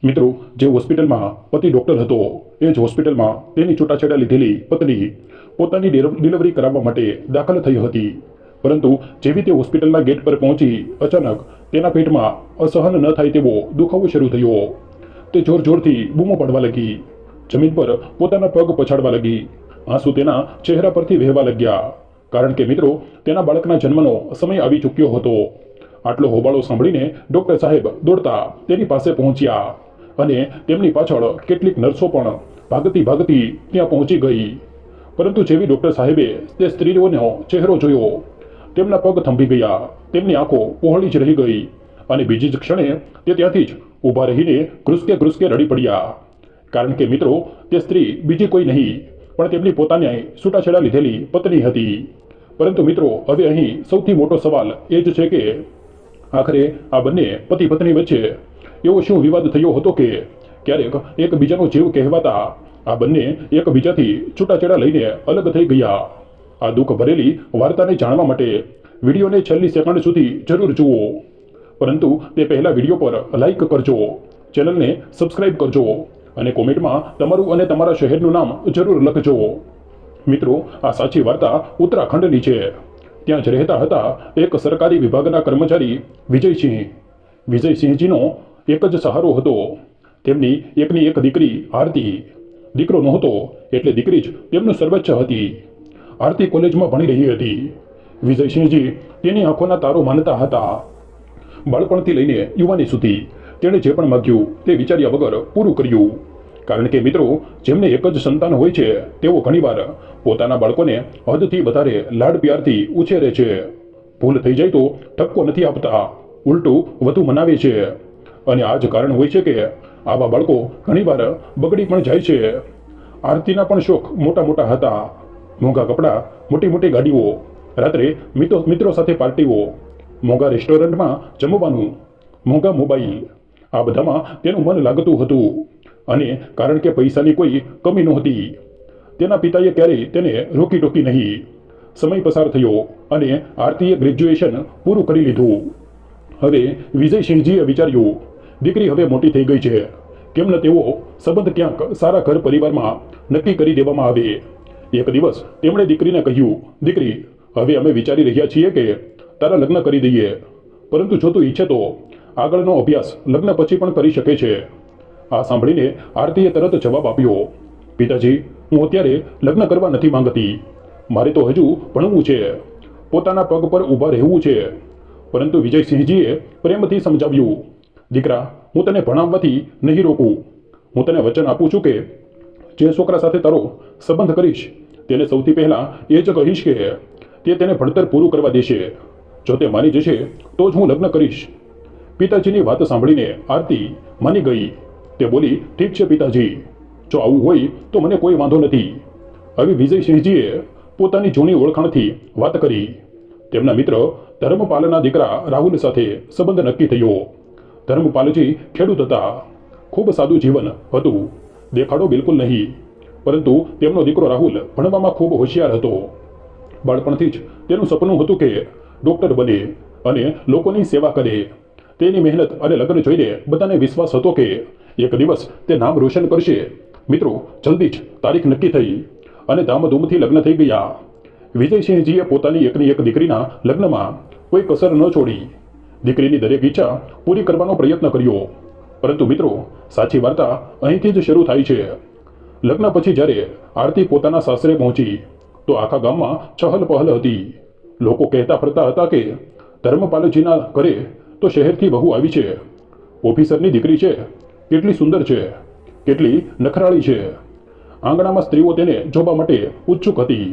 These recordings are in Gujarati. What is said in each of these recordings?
મિત્રો, જે હોસ્પિટલમાં પતિ ડૉક્ટર હતો એ જ હોસ્પિટલમાં તેની છૂટાછેડા લીધેલી પત્ની પોતાની ડિલિવરી કરાવવા માટે દાખલ થઈ હતી. પરંતુ જેવી તે હોસ્પિટલના ગેટ પર પહોંચી અચાનક તેના પેટમાં અસહન ન થાય તેવો દુખાવો શરૂ થયો. તે જોર જોરથી બૂમો પાડવા લાગી. જમીન પર પોતાના પગ પછાડવા લાગી. આંસુ તેના ચહેરા પરથી વહેવા લાગ્યા. કારણ કે મિત્રો, તેના બાળકના જન્મનો સમય આવી ચૂક્યો હતો. આટલો હોબાળો સાંભળીને ડૉક્ટર સાહેબ દોડતા તેની પાસે પહોંચ્યા અને તેમની પાછળ કેટલીક નર્સો પણ ભાગતી ભાગતી ત્યાં પહોંચી ગઈ. પરંતુ જેવી ડૉક્ટર સાહેબે તે સ્ત્રીઓનો ચહેરો જોયો, તેમના પગ થંભી ગયા, તેમની આંખો પહોળી જ રહી ગઈ અને બીજી જ ક્ષણે તે ત્યાંથી જ ઊભા રહીને ઘ્રુસકે ઘ્રુસકે રડી પડ્યા. કારણ કે મિત્રો, તે સ્ત્રી બીજી કોઈ નહીં પણ તેમની પોતાની છૂટાછેડા લીધેલી પત્ની હતી. પરંતુ મિત્રો, હવે અહીં સૌથી મોટો સવાલ એ જ છે કે આખરે આ બંને પતિ પત્ની વચ્ચે એવો શું વિવાદ થયો હતો કે ક્યારેક એકબીજાનો જીવ કહેવાતા આ બંને એકબીજાથી છૂટાછેડા લઈને અલગ થઈ ગયા. આ દુઃખ ભરેલી વાર્તાને જાણવા માટે વિડીયોને છેલ્લી સેકન્ડ સુધી જરૂર જુઓ. પરંતુ તે પહેલાં વિડીયો પર લાઇક કરજો, ચેનલને સબસ્ક્રાઇબ કરજો અને કોમેન્ટમાં તમારું અને તમારા શહેરનું નામ જરૂર લખજો. મિત્રો, આ સાચી વાર્તા ઉત્તરાખંડની છે. ત્યાં જ રહેતા હતા એક સરકારી વિભાગના કર્મચારી વિજયસિંહ. વિજયસિંહજીનો એક જ સહારો હતો. તેમની એકની એક દીકરી આરતી. દીકરો નહોતો એટલે દીકરી જ તેમનું સર્વોચ્ચ હતી. આરતી કોલેજમાં ભણી રહી હતી. વિજયસિંહજી તેની આંખોના તારો માનતા હતા. બાળપણથી લઈને યુવાની સુધી તેણે જે પણ માગ્યું તે વિચાર્યા વગર પૂરું કર્યું. કારણ કે મિત્રો, જેમને એક જ સંતાન હોય છે તેઓ ઘણીવાર પોતાના બાળકોને હદથી વધારે લાડ પ્યારથી ઉછેરે છે. ભૂલ થઈ જાય તો ઠપકો નથી આપતા, ઉલટું વધુ મનાવે છે. અને આ જ કારણ હોય છે કે આવા બાળકો ઘણીવાર બગડી પણ જાય છે. આરતીના પણ શોખ મોટા મોટા હતા. મોંઘા કપડાં, મોટી મોટી ગાડીઓ, રાત્રે મિત્રો સાથે પાર્ટીઓ, મોંઘા રેસ્ટોરન્ટમાં જમવાનું, મોંઘા મોબાઈલ, આ બધામાં તેનું મન લાગતું હતું. અને કારણ કે પૈસાની કોઈ કમી નહોતી, તેના પિતાએ ક્યારેય તેને રોકી ટોકી નહીં. સમય પસાર થયો અને આરતીએ ગ્રેજ્યુએશન પૂરું કરી લીધું. હવે વિજયસિંહજીએ વિચાર્યું, દીકરી હવે મોટી થઈ ગઈ છે, કેમ ન તેઓ સંબંધ ક્યાંક સારા ઘર પરિવારમાં નક્કી કરી દેવામાં આવે. એક દિવસ તેમણે દીકરીને કહ્યું, દીકરી, હવે અમે વિચારી રહ્યા છીએ કે તારા લગ્ન કરી દઈએ, પરંતુ જો તું ઈચ્છે તો આગળનો અભ્યાસ લગ્ન પછી પણ કરી શકે છે. આ સાંભળીને આરતીએ તરત જવાબ આપ્યો, પિતાજી, હું અત્યારે લગ્ન કરવા નથી માંગતી. મારે તો હજુ ભણવું છે, પોતાના પગ પર ઊભા રહેવું છે. પરંતુ વિજયસિંહજીએ પ્રેમથી સમજાવ્યું, દીકરા, હું તને ભણાવવાથી નહીં રોકું. હું તને વચન આપું છું કે જે છોકરા સાથે તારો સંબંધ કરીશ તેને સૌથી પહેલાં એ જ કહીશ કે તે તેને ભણતર પૂરું કરવા દેશે. જો તે માની જશે તો જ હું લગ્ન કરીશ. પિતાજીની વાત સાંભળીને આરતી માની ગઈ. તે બોલી, ઠીક છે પિતાજી, જો આવું હોય તો મને કોઈ વાંધો નથી. હવે વિજયસિંહજીએ પોતાની જૂની ઓળખાણથી વાત કરી. તેમના મિત્ર ધર્મપાલના દીકરા રાહુલ સાથે સંબંધ નક્કી થયો. ધર્મપાલજી ખેડૂત હતા. ખૂબ સાદું જીવન હતું, દેખાડો બિલકુલ નહીં. પરંતુ તેમનો દીકરો રાહુલ ભણવામાં ખૂબ હોશિયાર હતો. બાળપણથી જ તેનું સપનું હતું કે ડૉક્ટર બને અને લોકોની સેવા કરે. તેની મહેનત અને લગ્ન જોઈને બધાને વિશ્વાસ હતો કે એક દિવસ તે નામ રોશન કરશે. મિત્રો, જલ્દી જ તારીખ નક્કી થઈ અને ધામધૂમથી લગ્ન થઈ ગયા. વિજયસિંહજીએ પોતાની એકની એક દીકરીના લગ્નમાં કોઈ કસર ન છોડી. દીકરીની દરેક ઈચ્છા પૂરી કરવાનો પ્રયત્ન કર્યો. પરંતુ મિત્રો, સાચી વાર્તા અહીંથી જ શરૂ થાય છે. લગ્ન પછી જ્યારે આરતી પોતાના સાસરે પહોંચી તો આખા ગામમાં ચહલ પહલ હતી. લોકો કહેતા ફરતા હતા કે ધર્મપાલજીના ઘરે તો શહેરથી વહુ આવી છે. ઓફિસરની દીકરી છે, કેટલી સુંદર છે, કેટલી નખરાળી છે. આંગણામાં સ્ત્રીઓ તેને જોવા માટે ઉત્સુક હતી.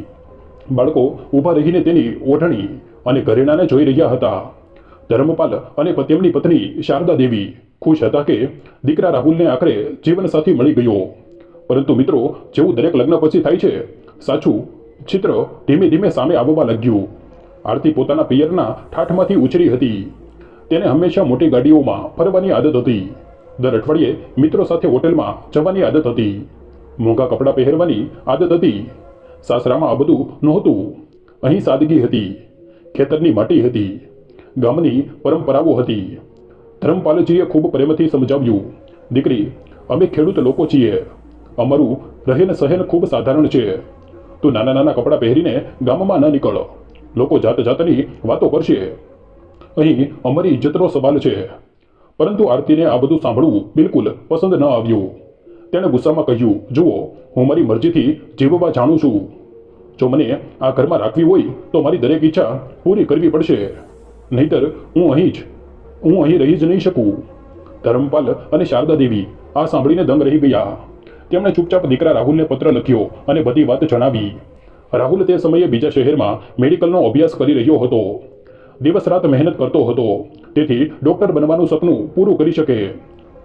બાળકો ઊભા રહીને તેની ઓઢણી અને ઘરેણાને જોઈ રહ્યા હતા. ધર્મપાલ અને તેમની પત્ની શારદા દેવી ખુશ હતા કે દીકરા રાહુલને આખરે જીવનસાથી મળી ગયો. પરંતુ મિત્રો, જેવું દરેક લગ્ન પછી થાય છે, સાચું ચિત્ર ધીમે ધીમે સામે આવવા લાગ્યું. આરતી પોતાના પિયરના ઠાઠમાંથી ઉછરી હતી. તેને હંમેશા મોટી ગાડીઓમાં ફરવાની આદત હતી. દર અઠવાડિયે મિત્રો સાથે હોટેલમાં જવાની આદત હતી. મોંઘા કપડાં પહેરવાની આદત હતી. સાસરામાં આ બધું નહોતું. અહીં સાદગી હતી, ખેતરની માટી હતી, ગામની પરંપરાઓ હતી. ધર્મપાલજીએ ખૂબ પ્રેમથી સમજાવ્યું, દીકરી, અમે ખેડૂત લોકો છીએ. અમારું રહેન સહેન ખૂબ સાધારણ છે. તું નાના નાના કપડાં પહેરીને ગામમાં ન નીકળ. લોકો જાત જાતની વાતો કરશે. અહીં અમારી ઇજ્જતનો સવાલ છે. પરંતુ આરતીને આ બધું સાંભળવું બિલકુલ પસંદ ન આવ્યું. તેણે ગુસ્સામાં કહ્યું, જુઓ, હું મારી મરજીથી જીવવા જાણું છું. જો મને આ ઘરમાં રાખવી હોય તો મારી દરેક ઈચ્છા પૂરી કરવી પડશે. નહીતર હું અહીં રહી જ નહીં શકું. ધર્મપાલ અને શારદા દેવી આ સાંભળીને દંગ રહી ગયા. તેમણે ચૂપચાપ દીકરા રાહુલને પત્ર લખ્યો અને બધી વાત જણાવી. રાહુલ તે સમયે બીજા શહેરમાં મેડિકલનો અભ્યાસ કરી રહ્યો હતો. દિવસ રાત મહેનત કરતો હતો, તેથી ડૉક્ટર બનવાનું સપનું પૂરું કરી શકે.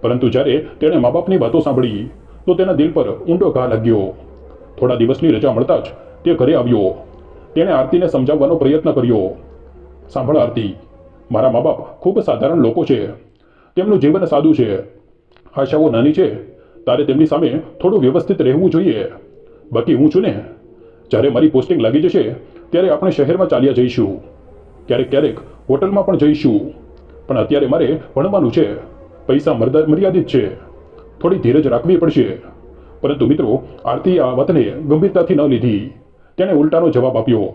પરંતુ જ્યારે તેણે મા બાપની વાતો સાંભળી તો તેના દિલ પર ઊંડો ઘા લાગ્યો. થોડા દિવસની રજા મળતા જ તે ઘરે આવ્યો. તેણે આરતીને સમજાવવાનો પ્રયત્ન કર્યો. સાંભળ આરતી, મારા મા બાપ ખૂબ સાધારણ લોકો છે. તેમનું જીવન સાદું છે. આશાઓ નાની છે. તારે તેમની સામે થોડું વ્યવસ્થિત રહેવું જોઈએ. બાકી હું છું ને. જ્યારે મારી પોસ્ટિંગ લાગી જશે ત્યારે આપણે શહેરમાં ચાલ્યા જઈશું. ક્યારેક હોટલમાં પણ જઈશું. પણ અત્યારે મારે ભણવાનું છે. પૈસા મર્યાદિત છે. થોડી ધીરજ રાખવી પડશે. પરંતુ મિત્રો, આરતી આ વાતને ગંભીરતાથી ન લીધી. તેણે ઉલટાનો જવાબ આપ્યો,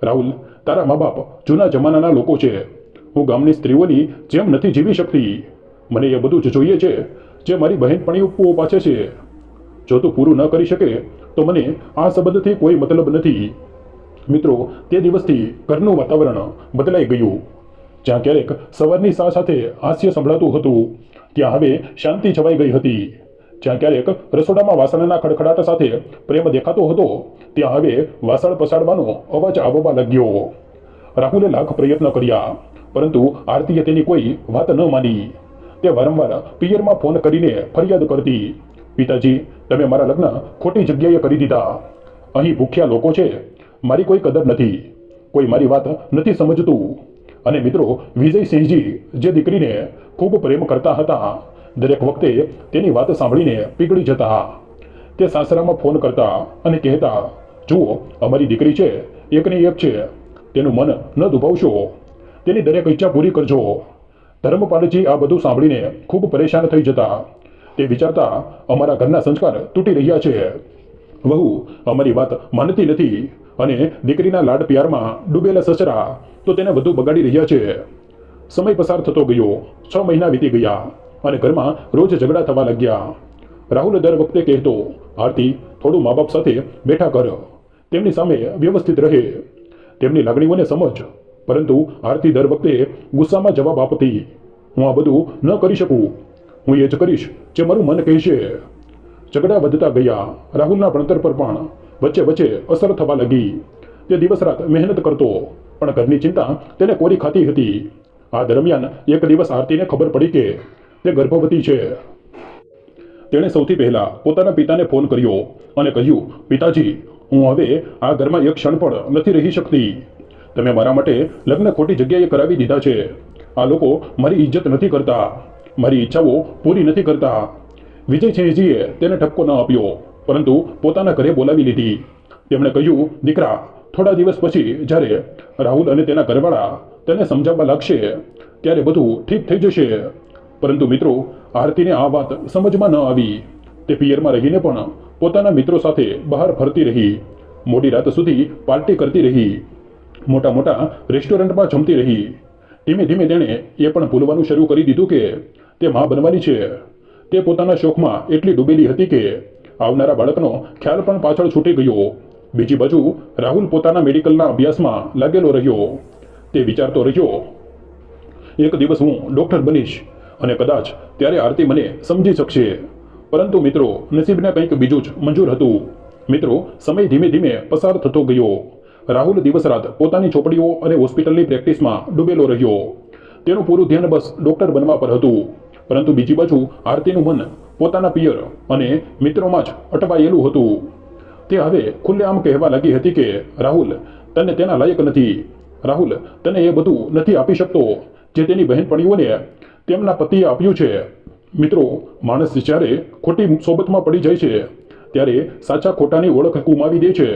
રાહુલ, તારા મા બાપ જૂના જમાનાના લોકો છે. હું ગામની સ્ત્રીઓની જેમ નથી જીવી શકતી. મને એ બધું જ જોઈએ છે જે મારી બહેનપણીઓ પાસે છે. જો તું પૂરું ન કરી શકે તો મને આ સંબંધથી કોઈ મતલબ નથી. મિત્રો, તે દિવસથી ઘરનું વાતાવરણ બદલાઈ ગયું. જ્યાં ક્યારેક સવારની સા સાથે હાસ્ય સંભળાતું હતું, ત્યાં હવે શાંતિ છવાઈ ગઈ હતી. જ્યાં ક્યારેક રસોડામાં વાસણના ખડખડાટ સાથે પ્રેમ દેખાતો હતો, ત્યાં હવે વાસણ પસાડવાનો અવાજ આવવા લાગ્યો. રાહુલે લાખ પ્રયત્ન કર્યા, પરંતુ આરતીએ તેની કોઈ વાત ન માની. તે વારંવાર પિયરમાં ફોન કરીને ફરિયાદ કરતી, પિતાજી, તમે મારા લગ્ન ખોટી જગ્યાએ કરી દીધા. અહીં ભૂખ્યા લોકો છે. મારી કોઈ કદર નથી. કોઈ મારી વાત નથી સમજતું. અને મિત્રો, વિજયસિંહજી જે દીકરીને ખૂબ પ્રેમ કરતા હતા, દરેક વખતે તેની વાત સાંભળીને પીગળી જતા. તે સાસરામાં ફોન કરતા અને કહેતા, જુઓ, અમારી દીકરી છે, એકની એક છે. તેનું મન ન દુભાવશો. તેની દરેક ઈચ્છા પૂરી કરજો. ધર્મપાલજી આ બધું સાંભળીને ખૂબ પરેશાન થઈ જતા. તે વિચારતા, અમારા ઘરના સંસ્કાર તૂટી રહ્યા છે. વહુ અમારી વાત માનતી નથી અને દીકરીના લાડ પ્યારમાં ડૂબેલા સસરા તો તેને વધુ બગાડી રહ્યા છે. સમય પસાર થતો ગયો. 6 મહિના વીતી ગયા અને ઘરમાં રોજ ઝઘડા થવા લાગ્યા. રાહુલ દર વખતે કહેતો, આરતી, થોડું મા બાપ સાથે બેઠા કર. તેમની સામે વ્યવસ્થિત રહે. તેમની લાગણીઓને સમજ. પરંતુ આરતી દર વખતે ગુસ્સામાં જવાબ આપતી, હું આ બધું ન કરી શકું. હું એ જ કરીશ જે મારું મન કહેશે. ઝઘડા વધતા ગયા. રાહુલના ભણતર પર પણ વચ્ચે અસર થવા લાગી. તે દિવસ રાત મહેનત કરતો, પણ ઘરની ચિંતા તેને કોરી ખાતી હતી. આ દરમિયાન એક દિવસ આરતીને ખબર પડી કે તે ગર્ભવતી છે. તેણે સૌથી પહેલા પોતાના પિતાને ફોન કર્યો અને કહ્યું, પિતાજી, હું હવે આ ઘરમાં એક ક્ષણ પણ નથી રહી શકતી. તમે મારા માટે લગ્ન ખોટી જગ્યાએ કરાવી દીધા છે. આ લોકો મારી ઇજ્જત નથી કરતા. મારી ઈચ્છાઓ પૂરી નથી કરતા. વિજયસિંહજીએ તેને ઠપકો ન આપ્યો, પરંતુ પોતાના ઘરે બોલાવી લીધી. તેમણે કહ્યું, દીકરા, થોડા દિવસ પછી જ્યારે રાહુલ અને તેના ઘરવાળા તેને સમજાવવા લાગશે ત્યારે બધું ઠીક થઈ જશે. પરંતુ મિત્રો, આરતીને આ વાત સમજમાં ન આવી. તે પિયરમાં રહીને પણ પોતાના મિત્રો સાથે બહાર ફરતી રહી. મોડી રાત સુધી પાર્ટી કરતી રહી. મોટા રેસ્ટોરન્ટમાં જમતી રહી. ધીમે ધીમે તેણે એ પણ ભૂલવાનું શરૂ કરી દીધું કે તે માં બનવાની છે. તે પોતાના શોખમાં એટલી ડૂબેલી હતી કે આવનારા બાળકનો ખ્યાલ પણ પાછળ છૂટી ગયો. બીજી બાજુ રાહુલ પોતાના મેડિકલના અભ્યાસમાં લાગેલો રહ્યો. તે વિચારતો રહ્યો, એક દિવસ હું ડૉક્ટર બનીશ અને કદાચ ત્યારે આરતી મને સમજી શકશે. પરંતુ મિત્રો, નસીબને કંઈક બીજું જ મંજૂર હતું. મિત્રો, સમય ધીમે ધીમે પસાર થતો ગયો. રાહુલ દિવસ રાત પોતાની ચોપડીઓ અને હોસ્પિટલની પ્રેક્ટિસમાં ડૂબેલો રહ્યો. તેનું પૂરું ધ્યાન બસ ડૉક્ટર બનવા પર હતું. પરંતુ બીજી બાજુ આરતીનું મન પોતાના પિયર અને મિત્રોમાં જ અટવાયેલું હતું. તે હવે ખુલ્લેઆમ કહેવા લાગી હતી કે રાહુલ તને તેના લાયક નથી. રાહુલ તને એ બધું નથી આપી શકતો જે તેની બહેનપણીઓને તેમના પતિએ આપ્યું છે. મિત્રો, માણસ જ્યારે ખોટી સોબતમાં પડી જાય છે ત્યારે સાચા ખોટાની ઓળખ ગુમાવી દે છે.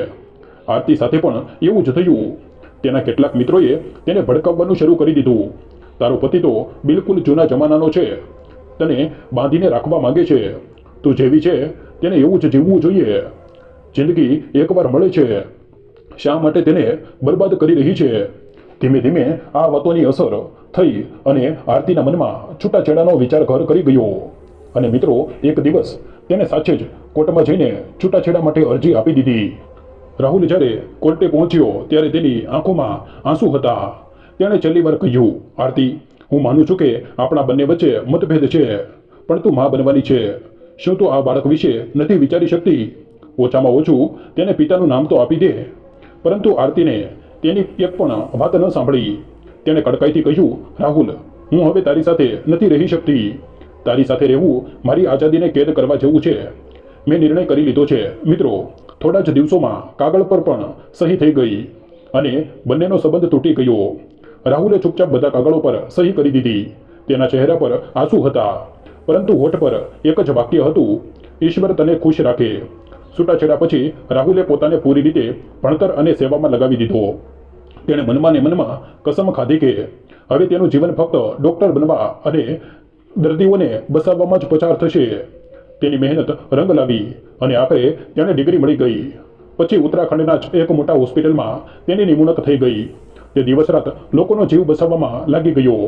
આરતી સાથે પણ એવું જ થયું. તેના કેટલાક મિત્રોએ તેને ભડકાવવાનું શરૂ કરી દીધું. તારો પતિ તો બિલકુલ જૂના જમાનાનો છે. તને બાંધીને રાખવા માંગે છે. તું જેવી છે તેને એવું જ જીવવું જોઈએ. જિંદગી એકવાર મળે છે, શા માટે તેને બરબાદ કરી રહી છે? ધીમે ધીમે આ વાતોની અસર થઈ અને આરતીના મનમાં છૂટાછેડાનો વિચાર ઘર કરી ગયો. અને મિત્રો, એક દિવસ તેને સાચે જ કોર્ટમાં જઈને છૂટાછેડા માટે અરજી આપી દીધી. રાહુલ જ્યારે કોર્ટે પહોંચ્યો ત્યારે તેની આંખોમાં આંસુ હતા. તેણે છેલ્લી વાર કહ્યું, આરતી, હું માનું છું કે આપણા બંને વચ્ચે મતભેદ છે, પણ તું માં બનવાની છે. શું તું આ બાળક વિશે નથી વિચારી શકતી? ઓછામાં ઓછું તેને પિતાનું નામ તો આપી દે. પરંતુ આરતીને તેની એક પણ વાત ન સાંભળી. તેણે કડકાઈથી કહ્યું, રાહુલ, હું હવે તારી સાથે નથી રહી શકતી. તારી સાથે રહેવું મારી આઝાદીને કેદ કરવા જેવું છે. મેં નિર્ણય કરી લીધો છે. મિત્રો, થોડા જ દિવસોમાં કાગળ પર પણ સહી થઈ ગઈ અને બંનેનો સંબંધ તૂટી ગયો. રાહુલે ચૂપચાપ બધા કાગળો પર સહી કરી દીધી. તેના ચહેરા પર આંસુ હતા, પરંતુ હોઠ પર એક જ વાક્ય હતું, ઈશ્વર તને ખુશ રાખે. છૂટાછેડા પછી રાહુલે પોતાને પૂરી રીતે ભણતર અને સેવામાં લગાવી દીધો. તેણે મનમાં ને મનમાં કસમ ખાધી કે હવે તેનું જીવન ફક્ત ડૉક્ટર બનવા અને દર્દીઓને બચાવવામાં જ પસાર થશે. તેની મહેનત રંગ લાવી અને આખરે તેને ડિગ્રી મળી ગઈ. પછી ઉત્તરાખંડના જ એક મોટા હોસ્પિટલમાં તેની નિમણૂક થઈ ગઈ. તે દિવસ રાત લોકોનો જીવ બચાવવામાં લાગી ગયો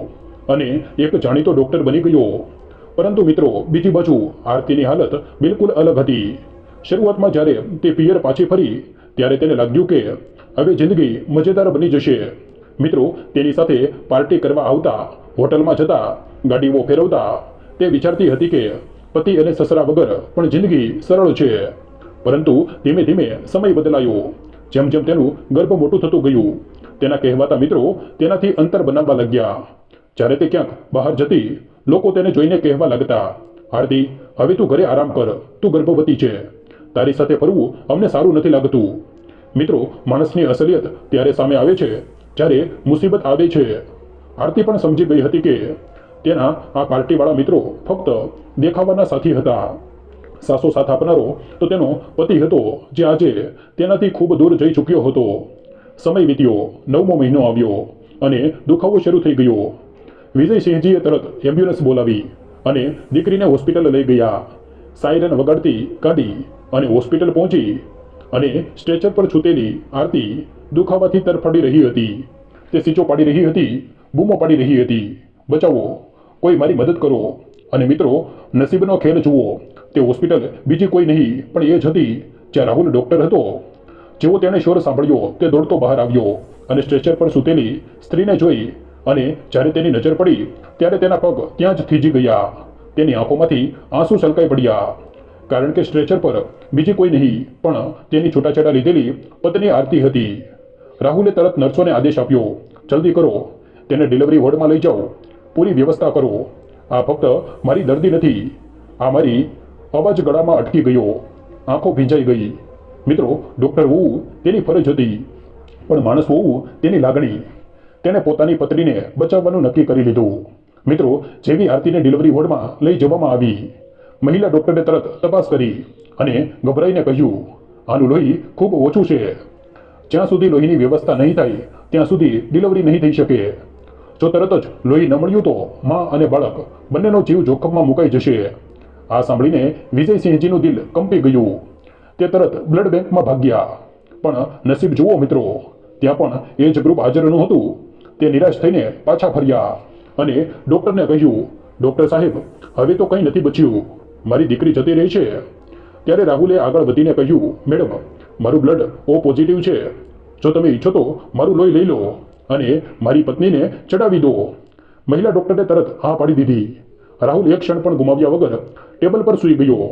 અને એક જાણીતો ડૉક્ટર બની ગયો. પરંતુ મિત્રો, બીજી બાજુ આરતીની હાલત બિલકુલ અલગ હતી. શરૂઆતમાં જ્યારે તે પિયર પાછી ફરી ત્યારે તેને લાગ્યું કે હવે જિંદગી મજેદાર બની જશે. મિત્રો, તેની સાથે પાર્ટી કરવા આવતા, હોટલમાં જતા, ગાડીઓ ફેરવતા, તે વિચારતી હતી કે પતિ અને સસરા વગર પણ જિંદગી સરળ છે. પરંતુ ધીમે ધીમે સમય બદલાયો. જેમ જેમ તેનું ગર્ભ મોટું થતું ગયું, તેના કહેવાતા મિત્રો તેનાથી અંતર બનાવવા લાગ્યા. જ્યારે તે ક્યાંક બહાર જતી, લોકો તેને જોઈને કહેવા લાગતા, આરતી, હવે તું ઘરે આરામ કર, તું ગર્ભવતી છે. તારી સાથે ફરવું અમને સારું નથી લાગતું. મિત્રો, માણસની અસલિયત ત્યારે સામે આવે છે જ્યારે મુસીબત આવે છે. આરતી પણ સમજી ગઈ હતી કે તેના આ પાર્ટીવાળા મિત્રો ફક્ત દેખાવાના સાથી હતા. સાસો સાથ આપનારો તો તેનો પતિ હતો, જે આજે તેનાથી ખૂબ દૂર જઈ ચૂક્યો હતો. સમય વીત્યો, 9મો મહિનો આવ્યો અને દુખાવો શરૂ થઈ ગયો. વિજયસિંહજીએ તરત એમ્બ્યુલન્સ બોલાવી અને દીકરીને હોસ્પિટલ લઈ ગયા. સાયરન વગાડતી ગાડી અને હોસ્પિટલ પહોંચી અને સ્ટ્રેચર પર છૂટેલી આરતી દુખાવાથી તરફડી રહી હતી. તે સીચો પાડી રહી હતી, બૂમો પાડી રહી હતી, બચાવો, કોઈ મારી મદદ કરો. અને મિત્રો, નસીબનો ખેલ જુઓ, તે હોસ્પિટલ બીજી કોઈ નહીં પણ એ જ હતી જ્યાં રાહુલ ડૉક્ટર હતો. જેવો તેણે શોર સાંભળ્યો, તે દોડતો બહાર આવ્યો અને સ્ટ્રેચર પર સૂતેલી સ્ત્રીને જોઈ અને જ્યારે તેની નજર પડી ત્યારે તેના પગ ત્યાં જ થીજી ગયા. તેની આંખોમાંથી આંસુ છલકાઈ પડ્યા, કારણ કે સ્ટ્રેચર પર બીજી કોઈ નહીં પણ તેની છૂટાછેડા લીધેલી પત્ની આરતી હતી. રાહુલે તરત નર્સોને આદેશ આપ્યો, જલ્દી કરો, તેને ડિલિવરી વોર્ડમાં લઈ જાઓ, પૂરી વ્યવસ્થા કરો. આ ફક્ત મારી દર્દી નથી, આ મારી અવાજ ગળામાં અટકી ગયો, આંખો ભીંજાઈ ગઈ. મિત્રો, ડૉક્ટર હોવું તેની ફરજ હતી, પણ માણસ હોવું તેની લાગણી. તેણે પોતાની પત્નીને બચાવવાનું નક્કી કરી લીધું. મિત્રો, જેવી આરતીને ડિલિવરી વોર્ડમાં લઈ જવામાં આવી, મહિલા ડૉક્ટરે તરત તપાસ કરી અને ગભરાઈને કહ્યું, આનું લોહી ખૂબ ઓછું છે. જ્યાં સુધી લોહીની વ્યવસ્થા નહીં થાય ત્યાં સુધી ડિલિવરી નહીં થઈ શકે. જો તરત જ લોહી ન મળ્યું તો મા અને બાળક બંનેનો જીવ જોખમમાં મુકાઈ જશે. આ સાંભળીને વિજયસિંહજીનું દિલ કંપી ગયું. તે તરત બ્લડ બેંકમાં ભાગ્યા. પણ નસીબ જુઓ મિત્રો, ત્યાં પણ એ જ ગ્રુપ હાજર નહોતું. તે નિરાશ થઈને પાછા ફર્યા અને ડૉક્ટરને કહ્યું, ડૉક્ટર સાહેબ, હવે તો કંઈ નથી બચ્યું, મારી દીકરી જતી રહી છે. ત્યારે રાહુલે આગળ વધીને કહ્યું, મેડમ, મારું બ્લડ ઓ પોઝિટિવ છે. જો તમે ઈચ્છો તો મારું લોહી લઈ લો અને મારી પત્નીને ચડાવી દો. મહિલા ડૉક્ટરે તરત હા પાડી દીધી. રાહુલ એક ક્ષણ પણ ગુમાવ્યા વગર ટેબલ પર સૂઈ ગયો.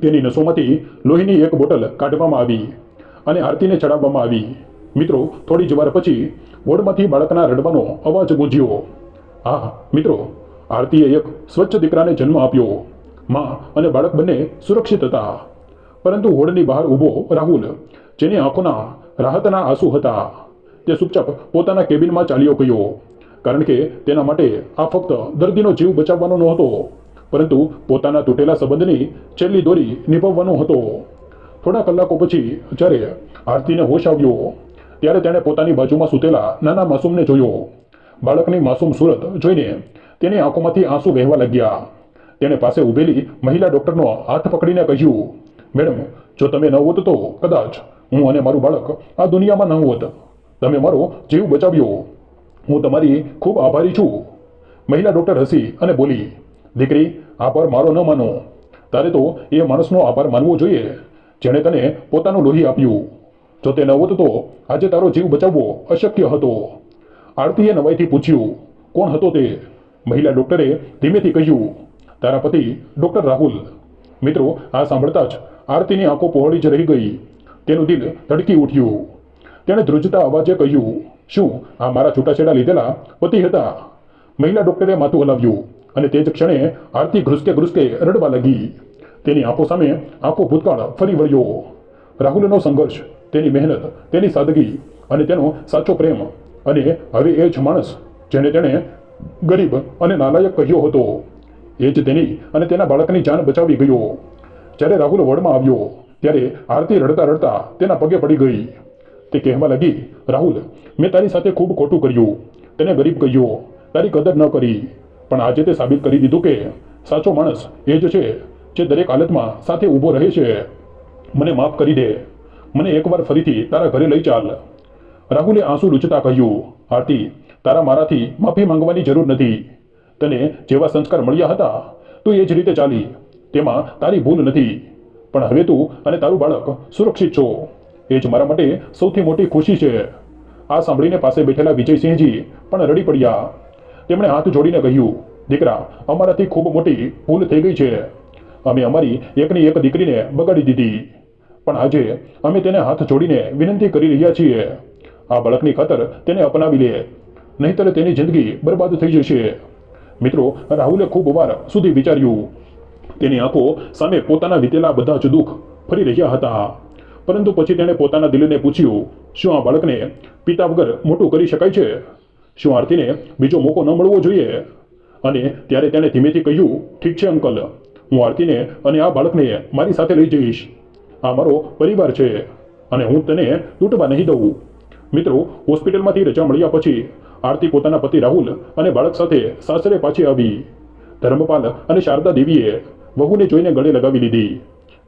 તેની નસોમાંથી લોહીની એક બોટલ કાઢવામાં આવી અને આરતીને ચડાવવામાં આવી. મિત્રો, થોડી જ વાર પછી વોર્ડમાંથી બાળકના રડવાનો અવાજ ગૂંજ્યો. હા મિત્રો, આરતીએ એક સ્વચ્છ દીકરાને જન્મ આપ્યો. મા અને બાળક બંને સુરક્ષિત હતા. પરંતુ વોર્ડની બહાર ઊભો રાહુલ, જેની આંખોના રાહતના આંસુ હતા, તે ચૂપચાપ પોતાના કેબિનમાં ચાલ્યો ગયો. કારણ કે તેના માટે આ ફક્ત દર્દીનો જીવ બચાવવાનો નહોતો, પરંતુ પોતાના તૂટેલા સંબંધની છેલ્લી દોરી નિભાવવાનો હતો. થોડા કલાકો પછી જ્યારે આરતીને હોશ આવ્યો ત્યારે તેણે પોતાની બાજુમાં સૂતેલા નાના માસૂમને જોયો. બાળકની માસૂમ સુરત જોઈને તેની આંખોમાંથી આંસુ વહેવા લાગ્યા. તેણે પાસે ઊભેલી મહિલા ડૉક્ટરનો હાથ પકડીને કહ્યું, મેડમ, જો તમે ન હોત તો કદાચ હું અને મારું બાળક આ દુનિયામાં ન હોત. તમે મારો જીવ બચાવ્યો. હું તમારી ખૂબ આભારી છું. મહિલા ડૉક્ટર હસી અને બોલી, દીકરી, આભાર મારો ન માનો. તારે તો એ માણસનો આભાર માનવો જોઈએ જેણે તને પોતાનું લોહી આપ્યું. જો તે ન હોત તો આજે તારો જીવ બચાવવો અશક્ય હતો. આરતીએ નવાઈથી પૂછ્યું, કોણ હતો તે? મહિલા ડૉક્ટરે ધીમેથી કહ્યું, તારા પતિ ડૉક્ટર રાહુલ. મિત્રો, આ સાંભળતા જ આરતીની આંખો પહોળી જ રહી ગઈ. તેનું દિલ ધડકી ઉઠ્યું. તેણે ધ્રુજતા અવાજે કહ્યું, શું આ મારા છૂટાછેડા લીધેલા પતિ હતા? મહિલા ડૉક્ટરે માથું હલાવ્યું અને તે જ ક્ષણે આરતી ઘ્રુસકે રડવા લાગી. તેની આંખો સામે આખો ભૂતકાળ ફરી વળ્યો. રાહુલનો સંઘર્ષ, તેની મહેનત, તેની સાદગી અને તેનો સાચો પ્રેમ. અને હવે એ જ માણસ જેને તેણે ગરીબ અને નાલાયક કહ્યો હતો, એ જ તેની અને તેના બાળકની જાન બચાવી ગયો. જ્યારે રાહુલ વોર્ડમાં આવ્યો ત્યારે આરતી રડતા રડતા તેના પગે પડી ગઈ. તે કહેવા લાગી, રાહુલ, મેં તારી સાથે ખૂબ ખોટું કર્યું. તેને ગરીબ કહ્યો, તારી કદર ન કરી. પણ આજે તે સાબિત કરી દીધું કે સાચો માણસ એ જ છે જે દરેક હાલતમાં સાથે ઊભો રહે છે. મને માફ કરી દે. મને એકવાર ફરીથી તારા ઘરે લઈ ચાલ. રાહુલે આંસુ લૂછતા કહ્યું, આરતી, તારા મારાથી માફી માંગવાની જરૂર નથી. તને જેવા સંસ્કાર મળ્યા હતા તું એ જ રીતે ચાલી. તેમાં તારી ભૂલ નથી. પણ હવે તું અને તારું બાળક સુરક્ષિત છો. એ જ મારા માટે સૌથી મોટી ખુશી છે. આ સાંભળીને પાસે બેઠેલા વિજયસિંહજી પણ રડી પડ્યા. તેમણે હાથ જોડીને કહ્યું, દીકરા, અમારાથી ખૂબ મોટી ભૂલ થઈ ગઈ છે. અમે અમારી એકની એક દીકરીને બગાડી દીધી. પણ આજે અમે તેને હાથ જોડીને વિનંતી કરી રહ્યા છીએ, આ બાળકની ખાતર તેને અપનાવી લે, નહીંતર તેની જિંદગી બરબાદ થઈ જશે. મિત્રો, રાહુલે ખૂબ વાર સુધી વિચાર્યું. તેની આંખો સામે પોતાના વીતેલા બધા જ દુઃખ ફરી રહ્યા હતા. પરંતુ પછી તેણે પોતાના દિલને પૂછ્યું, શું આ બાળકને પિતા વગર મોટું કરી શકાય છે? શું આરતીને બીજો મોકો ન મળવો જોઈએ? અને ત્યારે તેણે ધીમેથી કહ્યું, ઠીક છે અંકલ, હું આરતીને અને આ બાળકને મારી સાથે લઈ જઈશ. આ મારો પરિવાર છે અને હું તેને તૂટવા નહીં દઉં. મિત્રો, હોસ્પિટલમાંથી રજા મળ્યા પછી આરતી પોતાના પતિ રાહુલ અને બાળક સાથે સાસરે પાછી આવી. ધર્મપાલ અને શારદા દેવીએ વહુને જોઈને ગળે લગાવી લીધી,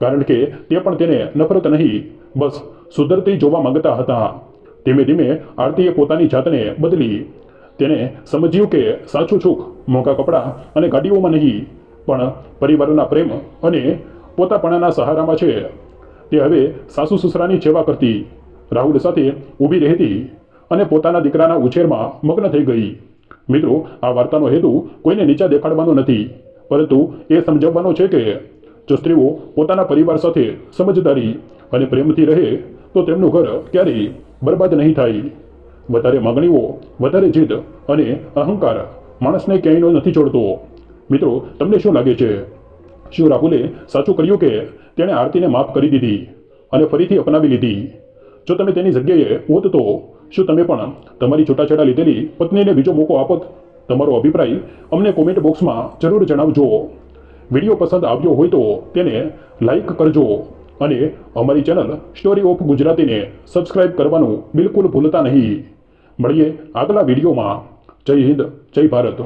કારણ કે તે પણ તેને નફરત નહીં, બસ સુધરતી જોવા માંગતા હતા. ધીમે ધીમે આરતીએ પોતાની જાતને બદલી. તેને સમજ્યું કે સાચું સુખ મોંઘા કપડાં અને ગાડીઓમાં નહીં, પણ પરિવારના પ્રેમ અને પોતાપણાના સહારામાં છે. તે હવે સાસુ સસરાની સેવા કરતી, રાહુલ સાથે ઊભી રહેતી અને પોતાના દીકરાના ઉછેરમાં મગ્ન થઈ ગઈ. મિત્રો, આ વાર્તાનો હેતુ કોઈને નીચા દેખાડવાનો નથી, પરંતુ એ સમજાવવાનો છે કે જો સ્ત્રીઓ પોતાના પરિવાર સાથે સમજદારી અને પ્રેમથી રહે તો તેમનું ઘર ક્યારેય બરબાદ નહીં થાય. વધારે માગણીઓ, વધારે જીદ અને અહંકાર માણસને ક્યાંયનો નથી છોડતો. મિત્રો, તમને શું લાગે છે? શું રાહુલે સાચું કર્યું કે તેણે આરતીને માફ કરી દીધી અને ફરીથી અપનાવી લીધી? જો તમે તેની જગ્યાએ હોત તો શું તમે પણ તમારી છૂટાછેડા લીધેલી પત્નીને બીજો મોકો આપત? તમારો અભિપ્રાય અમને કોમેન્ટ બોક્સમાં જરૂર જણાવજો. વિડીયો પસંદ આવ્યો હોય તો તેને લાઈક કરજો અને અમારી ચેનલ સ્ટોરી ઓફ ગુજરાતીને સબસ્ક્રાઇબ કરવાનું બિલકુલ ભૂલતા નહીં. મળીએ આગલા વિડીયોમાં. જય હિન્દ, જય ભારત.